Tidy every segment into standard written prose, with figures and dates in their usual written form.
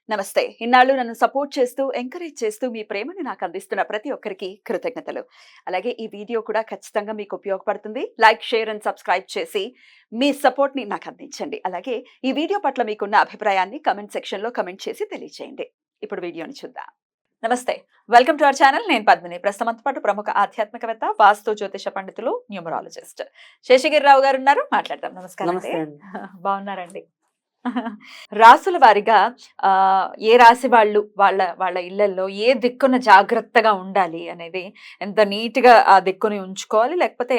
నమస్తే. ఇన్నాళ్ళు నన్ను సపోర్ట్ చేస్తూ, ఎంకరేజ్ చేస్తూ మీ ప్రేమని నాకు అందిస్తున్న ప్రతి ఒక్కరికి కృతజ్ఞతలు. అలాగే ఈ వీడియో కూడా ఖచ్చితంగా మీకు ఉపయోగపడుతుంది. లైక్, షేర్ అండ్ సబ్స్క్రైబ్ చేసి మీ సపోర్ట్‌ని నాకు అందించండి. అలాగే ఈ వీడియో పట్ల మీకున్న అభిప్రాయాన్ని కామెంట్ సెక్షన్‌లో కామెంట్ చేసి తెలియజేయండి. ఇప్పుడు వీడియోని చూద్దాం. నమస్తే. Welcome to our channel. నేను పద్మిని. ప్రస్తుతం మనతో పాటు ప్రముఖ ఆధ్యాత్మికవేత్త, వాస్తు జ్యోతిష పండితులు, న్యూమరాలజిస్ట్ శేషగిరిరావు గారు ఉన్నారు. మాట్లాడదాం. నమస్కారం అండి. నమస్తే అండి. బాగున్నారండి? రాసుల వారిగా ఏ రాశి వాళ్ళు వాళ్ళ వాళ్ళ ఇళ్లల్లో ఏ దిక్కున జాగ్రత్తగా ఉండాలి అనేది, ఎంత నీట్‌గా ఆ దిక్కుని ఉంచుకోవాలి, లేకపోతే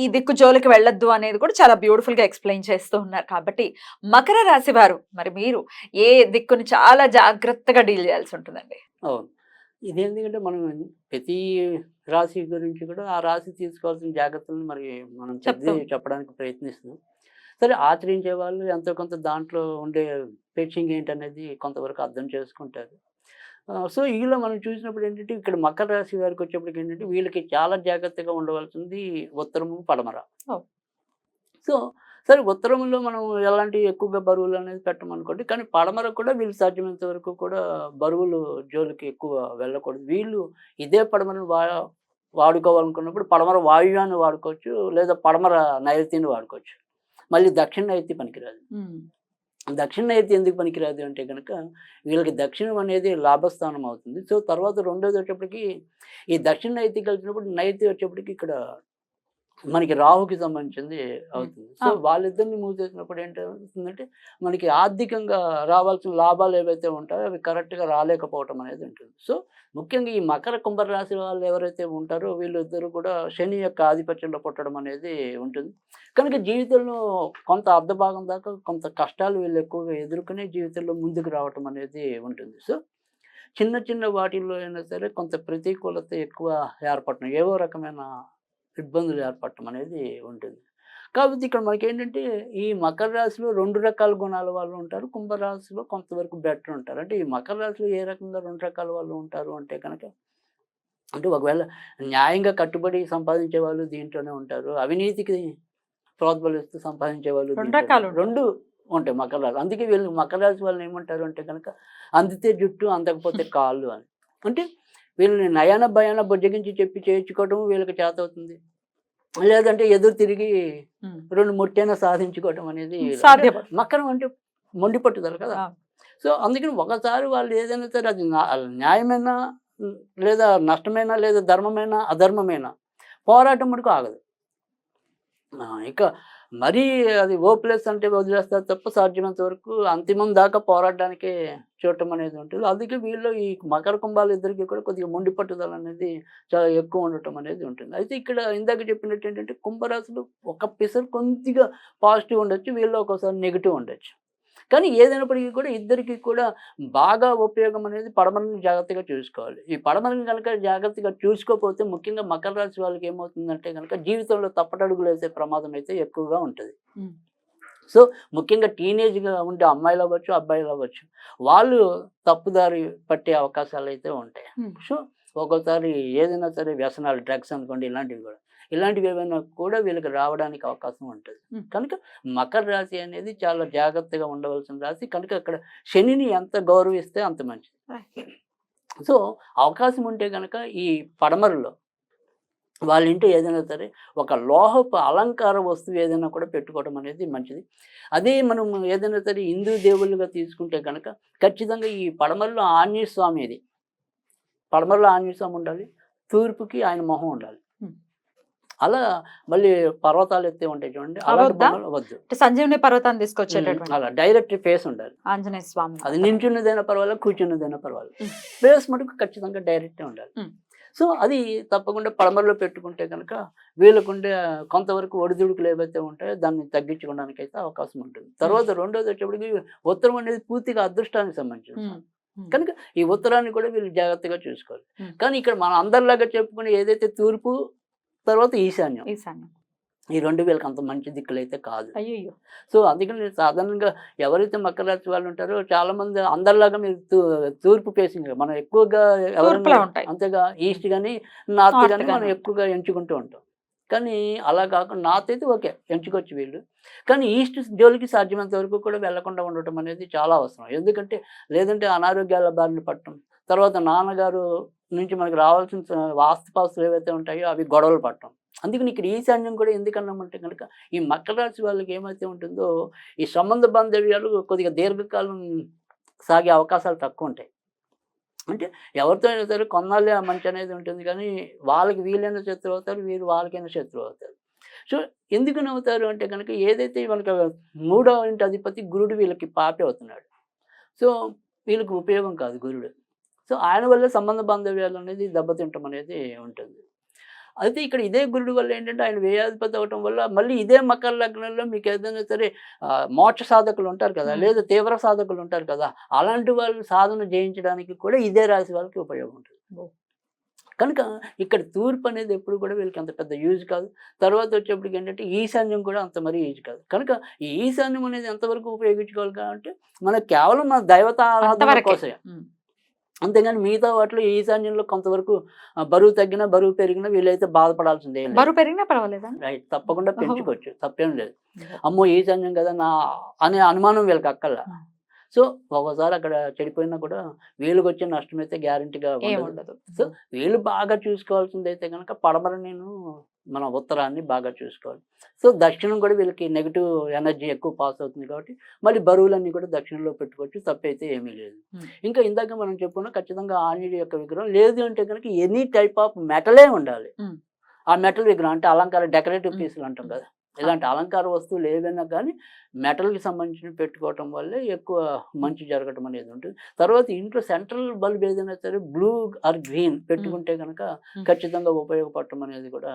ఈ దిక్కు జోలికి వెళ్ళొద్దు అనేది కూడా చాలా బ్యూటిఫుల్‌గా ఎక్స్‌ప్లెయిన్ చేస్తూ ఉన్నారు. కాబట్టి మకర రాశి వారు మరి మీరు ఏ దిక్కుని చాలా జాగ్రత్తగా డీల్ చేయాల్సి ఉంటుందండి? అవును. ఇదేందుకంటే మనం ప్రతి రాశి గురించి కూడా ఆ రాశి తీసుకోవాల్సిన జాగ్రత్తలను మరి మనం చెప్పడానికి ప్రయత్నిస్తున్నాం. సరే, ఆచరించే వాళ్ళు ఎంతో కొంత దాంట్లో ఉండే ఫెచ్చింగ్ ఏంటనేది కొంతవరకు అర్థం చేసుకుంటారు. సో, ఈలో మనం చూసినప్పుడు ఏంటంటే ఇక్కడ మకర రాశి వారికి వచ్చేప్పటికి ఏంటంటే వీళ్ళకి చాలా జాగ్రత్తగా ఉండవలసింది ఉత్తరము, పడమర. ఓహ్! సో, సరే, ఉత్తరంలో మనం ఎలాంటి ఎక్కువగా బరువులు అనేది పెట్టమనుకోండి. కానీ పడమర కూడా వీళ్ళు సాధ్యమైనంత వరకు కూడా బరువులు జోలికి ఎక్కువ వెళ్ళకూడదు. వీళ్ళు ఇదే పడమరను వాడుకోవాలనుకున్నప్పుడు పడమర వాయువ్యాన్ని వాడుకోవచ్చు, లేదా పడమర నైరుతిని వాడుకోవచ్చు. మళ్ళీ దక్షిణ నైరుతి పనికిరాదు. దక్షిణ నైరుతి ఎందుకు పనికిరాదు అంటే గనక వీళ్ళకి దక్షిణం అనేది లాభస్థానం అవుతుంది. సో, తర్వాత రెండోది వచ్చేప్పటికి ఈ దక్షిణ నైరుతి కలిసినప్పుడు నైరుతి వచ్చేప్పటికి ఇక్కడ మనకి రాహుకి సంబంధించింది అవుతుంది. సో, వాళ్ళిద్దరిని మూవ్ చేసినప్పుడు ఏంటవుతుందంటే మనకి ఆర్థికంగా రావాల్సిన లాభాలు ఏవైతే ఉంటాయో అవి కరెక్ట్‌గా రాలేకపోవటం అనేది ఉంటుంది. సో, ముఖ్యంగా ఈ మకర, కుంభ రాశి వాళ్ళు ఎవరైతే ఉంటారో వీళ్ళిద్దరూ కూడా శని యొక్క ఆధిపత్యంలో పుట్టడం అనేది ఉంటుంది. కనుక జీవితంలో కొంత అర్ధభాగం దాకా కొంత కష్టాలు వీళ్ళు ఎక్కువగా ఎదుర్కొనే జీవితంలో ముందుకు రావటం అనేది ఉంటుంది. సో, చిన్న చిన్న వాటిల్లో అయినా సరే కొంత ప్రతికూలత ఎక్కువ ఏర్పడటం, ఏవో రకమైన ఇబ్బందులు ఏర్పడటం అనేది ఉంటుంది. కాకపోతే ఇక్కడ మనకేంటంటే ఈ మకర రాశిలో 2 రకాల గుణాల వాళ్ళు ఉంటారు. కుంభరాశిలో కొంతవరకు బెటర్ ఉంటారు. అంటే ఈ మకర రాశిలో ఏ రకంగా 2 రకాల వాళ్ళు ఉంటారు అంటే కనుక, అంటే ఒకవేళ న్యాయంగా కట్టుబడి సంపాదించే వాళ్ళు దీంట్లోనే ఉంటారు. అవినీతికి ప్రోద్బలిస్తూ సంపాదించే వాళ్ళు 2 రకాలు 2 ఉంటాయి మకర రాశి. అందుకే వీళ్ళు మకర రాశి వాళ్ళని ఏమంటారు అంటే కనుక అందితే జుట్టు, అందకపోతే కాళ్ళు అని. అంటే వీళ్ళని నయాన భయాన బుజ్జగించి చెప్పి చేయించుకోవడం వీళ్ళకి చేతవుతుంది. లేదంటే ఎదురు తిరిగి 2 ముట్టైనా సాధించుకోవడం అనేది సాధ్యం. మకరం అంటే మొండి పట్టుదల కదా. సో, అందుకని ఒకసారి వాళ్ళు ఏదైనా సరే అది న్యాయమైనా లేదా నష్టమైనా లేదా ధర్మమైనా అధర్మమైనా పోరాటం మటుకు ఆగదు. ఇక మరీ అది ఓప్లెస్ అంటే వదిలేస్తారు తప్ప సాధ్యమైనంత వరకు అంతిమం దాకా పోరాడడానికే చూడటం అనేది ఉంటుంది. అందుకే వీళ్ళు ఈ మకర కుంభాలు ఇద్దరికి కూడా కొద్దిగా మొండి పట్టుదల అనేది చాలా ఎక్కువ ఉండటం అనేది ఉంటుంది. అయితే ఇక్కడ ఇందాక చెప్పినట్టు ఏంటంటే కుంభరాశులు ఒక పిసరు కొద్దిగా పాజిటివ్ ఉండొచ్చు, వీళ్ళు ఒక్కోసారి నెగిటివ్ ఉండొచ్చు. కానీ ఏదైనప్పటికీ కూడా ఇద్దరికి కూడా బాగా ఉపయోగం అనేది పడమరని జాగ్రత్తగా చూసుకోవాలి. ఈ పడమరని కనుక జాగ్రత్తగా చూసుకోకపోతే ముఖ్యంగా మకర రాశి వాళ్ళకి ఏమవుతుందంటే కనుక జీవితంలో తప్పటడుగులు వేసే ప్రమాదం అయితే ఎక్కువగా ఉంటుంది. సో, ముఖ్యంగా టీనేజ్‌గా ఉండే అమ్మాయిలు అవ్వచ్చు, అబ్బాయిలు అవ్వచ్చు, వాళ్ళు తప్పుదారి పట్టే అవకాశాలు అయితే ఉంటాయి. సో, ఒక్కోసారి ఏదైనా సరే వ్యసనాలు, డ్రగ్స్ అనుకోండి, ఇలాంటివి ఏమైనా కూడా వీళ్ళకి రావడానికి అవకాశం ఉంటుంది. కనుక మకర రాశి అనేది చాలా జాగ్రత్తగా ఉండవలసిన రాశి. కనుక అక్కడ శనిని ఎంత గౌరవిస్తే అంత మంచిది. సో, అవకాశం ఉంటే కనుక ఈ పడమరలో వాళ్ళ ఇంట్లో ఏదైనా సరే ఒక లోహపు అలంకార వస్తువు ఏదైనా కూడా పెట్టుకోవడం అనేది మంచిది. అదే మనం ఏదైనా సరే హిందూ దేవుళ్ళుగా తీసుకుంటే కనుక ఖచ్చితంగా ఈ పడమరలో ఆంజనేయ స్వామి, ఇది పడమరలో ఆంజనేయ స్వామి ఉండాలి, తూర్పుకి ఆయన మొహం ఉండాలి. అలా మళ్ళీ పర్వతాలు ఎత్తే ఉంటాయి చూడండి, అలాంటి బొమ్మలు వద్దు. సంజీవని పర్వతాన్ని తీసుకొచ్చేటటువంటి అలా డైరెక్ట్ ఫేస్ ఉండాలి ఆంజనేయ స్వామి. అది నించున్నదైనా పర్వాలేదు, కూర్చున్నదైనా పర్వాలేదు, ఫేస్ మటుకు ఖచ్చితంగా డైరెక్టే ఉండాలి. సో, అది తప్పకుండా పడమరలో పెట్టుకుంటే కనుక వీళ్ళకుండే కొంతవరకు ఒడిదుడుకులు ఏవైతే ఉంటాయో దాన్ని తగ్గించుకోవడానికి అయితే అవకాశం ఉంటుంది. తర్వాత రెండోది వచ్చేప్పటికి ఉత్తరం అనేది పూర్తిగా అదృష్టానికి సంబంధించింది. కనుక ఈ ఉత్తరాన్ని కూడా వీళ్ళు జాగ్రత్తగా చూసుకోవాలి. కానీ ఇక్కడ మనం అందరిలాగా చెప్పుకుని ఏదైతే తూర్పు, తర్వాత ఈశాన్యం, ఈ 2 వీళ్ళకి అంత మంచి దిక్కులు అయితే కాదు. అయ్యో. సో, అందుకని నేను సాధారణంగా ఎవరైతే మకర రాశి వాళ్ళు ఉంటారో చాలా మంది అందరిలాగా మీరు తూర్పు ఫేసింగ్ మనం ఎక్కువగా ఎవరైనా అంతేగా ఈస్ట్ కానీ నార్త్ కానీ మనం ఎక్కువగా ఎంచుకుంటూ ఉంటాం. కానీ అలా కాకుండా నార్త్ అయితే ఓకే ఎంచుకోవచ్చు వీళ్ళు. కానీ ఈస్ట్ జోలికి సాధ్యమైనంత వరకు కూడా వెళ్లకుండా ఉండటం అనేది చాలా అవసరం. ఎందుకంటే లేదంటే అనారోగ్యాల బారిన పడటం, తర్వాత నాన్నగారు నుంచి మనకు రావాల్సిన ఆస్తిపాస్తులు ఏవైతే ఉంటాయో అవి గొడవలు పడటం. అందుకని ఇక్కడ ఈశాన్యం కూడా ఎందుకన్నామంటే కనుక ఈ మకర రాశి వాళ్ళకి ఏమైతే ఉంటుందో ఈ సంబంధ బాంధవ్యాలు కొద్దిగా దీర్ఘకాలం సాగే అవకాశాలు తక్కువ ఉంటాయి. అంటే ఎవరితో అయినా సరే కొన్నాళ్ళే ఆ మంచి అనేది ఉంటుంది కానీ వాళ్ళకి వీళ్ళైనా శత్రువు అవుతారు, వీరు వాళ్ళకైనా శత్రువు అవుతారు. సో ఎందుకని అవుతారు అంటే కనుక ఏదైతే మనకు 3వ ఇంటి అధిపతి గురుడు వీళ్ళకి పాపి అవుతున్నాడు. సో వీళ్ళకి ఉపయోగం కాదు గురుడు. సో ఆయన వల్లే సంబంధ బాంధవ్యాలు అనేది దెబ్బతింటం అనేది ఉంటుంది. అయితే ఇక్కడ ఇదే గురుడు వల్ల ఏంటంటే ఆయన వ్యయాధిపతి అవటం వల్ల మళ్ళీ ఇదే మకర లగ్నంలో మీకు ఏదైనా సరే మోక్ష సాధకులు ఉంటారు కదా, లేదా తీవ్ర సాధకులు ఉంటారు కదా, అలాంటి వాళ్ళు సాధన జయించడానికి కూడా ఇదే రాశి వాళ్ళకి ఉపయోగం ఉంటుంది. కనుక ఇక్కడ తూర్పు అనేది ఎప్పుడు కూడా వీళ్ళకి అంత పెద్ద యూజ్ కాదు. తర్వాత వచ్చేప్పటికి ఏంటంటే ఈశాన్యం కూడా అంత మరీ యూజ్ కాదు. కనుక ఈ ఈశాన్యం అనేది ఎంతవరకు ఉపయోగించుకోవాలి అంటే మనకు కేవలం మన దైవత ఆరాధన కోసమే. అంతేగాని మిగతా వాటిలో ఈశాన్యంలో కొంతవరకు బరువు తగ్గినా బరువు పెరిగినా వీళ్ళైతే బాధపడాల్సిందే. బరువు పెరిగినా పర్వాలేదా? రైట్, తప్పకుండా పెంచుకోవచ్చు, తప్పేం లేదు. అమ్మో ఈశాన్యం కదా నా అనే అనుమానం వీళ్ళకి అక్కర్లా. సో ఒకసారి అక్కడ చెడిపోయినా కూడా వీళ్ళకి వచ్చే నష్టం అయితే గ్యారంటీగా ఉండదు. సో వీళ్ళు బాగా చూసుకోవాల్సింది అయితే కనుక పడమర నేను మన ఉత్తరాన్ని బాగా చూసుకోవాలి. సో దక్షిణం కూడా వీళ్ళకి నెగిటివ్ ఎనర్జీ ఎక్కువ పాస్ అవుతుంది కాబట్టి మళ్ళీ బరువులన్నీ కూడా దక్షిణంలో పెట్టుకోవచ్చు, తప్పైతే ఏమీ లేదు. ఇంకా ఇందాక మనం చెప్పుకున్నా ఖచ్చితంగా ఆంజనేయుడి యొక్క విగ్రహం లేదు అంటే కనుక ఎనీ టైప్ ఆఫ్ మెటలే ఉండాలి. ఆ మెటల్ విగ్రహం అంటే అలంకార డెకరేటివ్ పీసులు అంటాం కదా, ఇలాంటి అలంకార వస్తువులు ఏవైనా కానీ మెటల్కి సంబంధించి పెట్టుకోవటం వల్లే ఎక్కువ మంచి జరగటం అనేది ఉంటుంది. తర్వాత ఇంట్లో సెంట్రల్ బల్బ్ ఏదైనా సరే బ్లూ ఆర్ గ్రీన్ పెట్టుకుంటే కనుక ఖచ్చితంగా ఉపయోగపడటం అనేది కూడా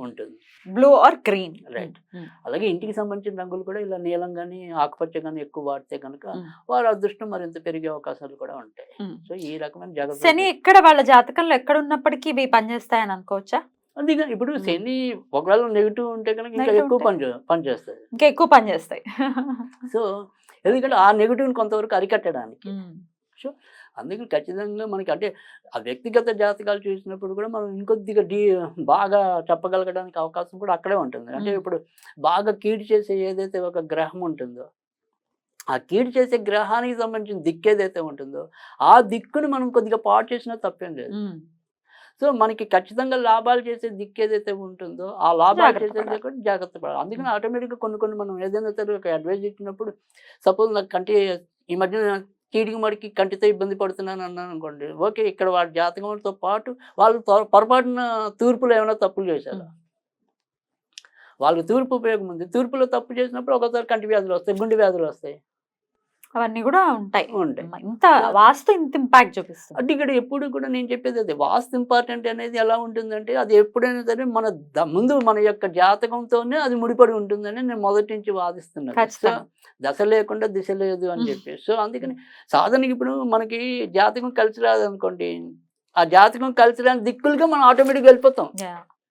ఉంటుంది. Blue or green, right. అలాగే ఇంటికి సంబంధించిన రంగులు కూడా ఇలా నీలం కానీ ఆకుపచ్చ కానీ ఎక్కువ వాడితే కనుక వారి అదృష్టం మరింత పెరిగే అవకాశాలు కూడా ఉంటాయి. సో ఈ రకమైన జాగ్రత్త. శని ఎక్కడ వాళ్ళ జాతకంలో ఎక్కడ ఉన్నప్పటికీ ఇవి పనిచేస్తాయని అనుకోవచ్చా? అందుకని ఇప్పుడు శని ఒకవేళ నెగిటివ్ ఉంటే కనుక ఇంకా ఎక్కువ పనిచేస్తుంది, ఇంకా ఎక్కువ పనిచేస్తాయి. సో ఎందుకంటే ఆ నెగిటివ్ని కొంతవరకు అరికట్టడానికి. సో అందుకని ఖచ్చితంగా మనకి అంటే ఆ వ్యక్తిగత జాతకాలు చూసినప్పుడు కూడా మనం ఇంకొద్దిగా బాగా చెప్పగలగడానికి అవకాశం కూడా అక్కడే ఉంటుంది. అంటే ఇప్పుడు బాగా కీడు చేసే ఏదైతే ఒక గ్రహం ఉంటుందో ఆ కీడు చేసే గ్రహానికి సంబంధించిన దిక్కు ఏదైతే ఉంటుందో ఆ దిక్కుని మనం కొద్దిగా పాడు చేసినా తప్పేం లేదు. సో మనకి ఖచ్చితంగా లాభాలు చేసే దిక్కు ఏదైతే ఉంటుందో ఆ లాభాలు చేసేది కూడా జాగ్రత్త పడాలి. అందుకని ఆటోమేటిక్గా కొన్ని మనం ఏదైనా సరే ఒక అడ్వైజ్ ఇచ్చినప్పుడు సపోజ్ నాకు కంటి ఈ మధ్య చీడికి మడికి కంటితో ఇబ్బంది పడుతున్నాను అన్నాను అనుకోండి, ఓకే ఇక్కడ వాడి జాతకంతో పాటు వాళ్ళు పొరపాటున తూర్పులో ఏమైనా తప్పులు చేశారు, వాళ్ళకి తూర్పు ఉపయోగం ఉంది, తూర్పులో తప్పు చేసినప్పుడు ఒకసారి కంటి వ్యాధులు వస్తాయి, గుండె వ్యాధులు వస్తాయి, అవన్నీ కూడా ఉంటాయి. ఇంత వాస్తు ఇంత ఇంపాక్ట్ చూపిస్తుంది. అంటే ఇక్కడ ఎప్పుడు కూడా నేను చెప్పేది అదే, వాస్తు ఇంపార్టెంట్ అనేది ఎలా ఉంటుందంటే అది ఎప్పుడైనా సరే మన ముందు మన యొక్క జాతకంతోనే అది ముడిపడి ఉంటుందని నేను మొదటి నుంచి వాదిస్తున్నాను. సో దశ లేకుండా దిశ లేదు అని చెప్పి. సో అందుకని సాధనకి ఇప్పుడు మనకి జాతకం కలిసి రాదనుకోండి, ఆ జాతకం కలిసి రాని దిక్కులుగా మనం ఆటోమేటిక్గా వెళ్ళిపోతాం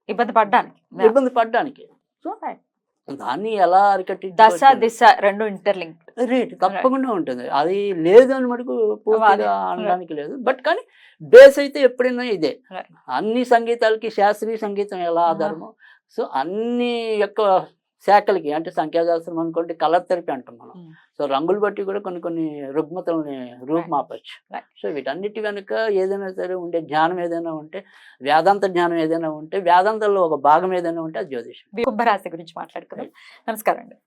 ఇబ్బంది పడ్డానికి. సో దాన్ని ఎలా అరికట్టి దశ దిశ రెండు ఇంటర్లింక్ రేట్ తప్పకుండా ఉంటుంది. అది లేదు అని మటుకు పూర్తిగా అనడానికి లేదు. బట్ కానీ బేస్ అయితే ఎప్పుడైనా ఇదే. అన్ని సంగీతాలకి శాస్త్రీయ సంగీతం ఎలా ఆధారమో సో అన్ని యొక్క శాఖలకి అంటే సంఖ్యాశాస్త్రం అనుకోండి, కలర్ థెరపీ అంటాం మనం. సో రంగులు బట్టి కూడా కొన్ని రుగ్మతల్ని రూపుమాపచ్చు. సో వీటన్నిటి వెనుక ఏదైనా సరే ఉండే జ్ఞానం ఏదైనా ఉంటే, వేదాంత జ్ఞానం ఏదైనా ఉంటే, వేదాంతంలో ఒక భాగం ఏదైనా ఉంటే అది జ్యోతిషం. కుంభరాశి గురించి మాట్లాడుకుందాం. నమస్కారం అండి.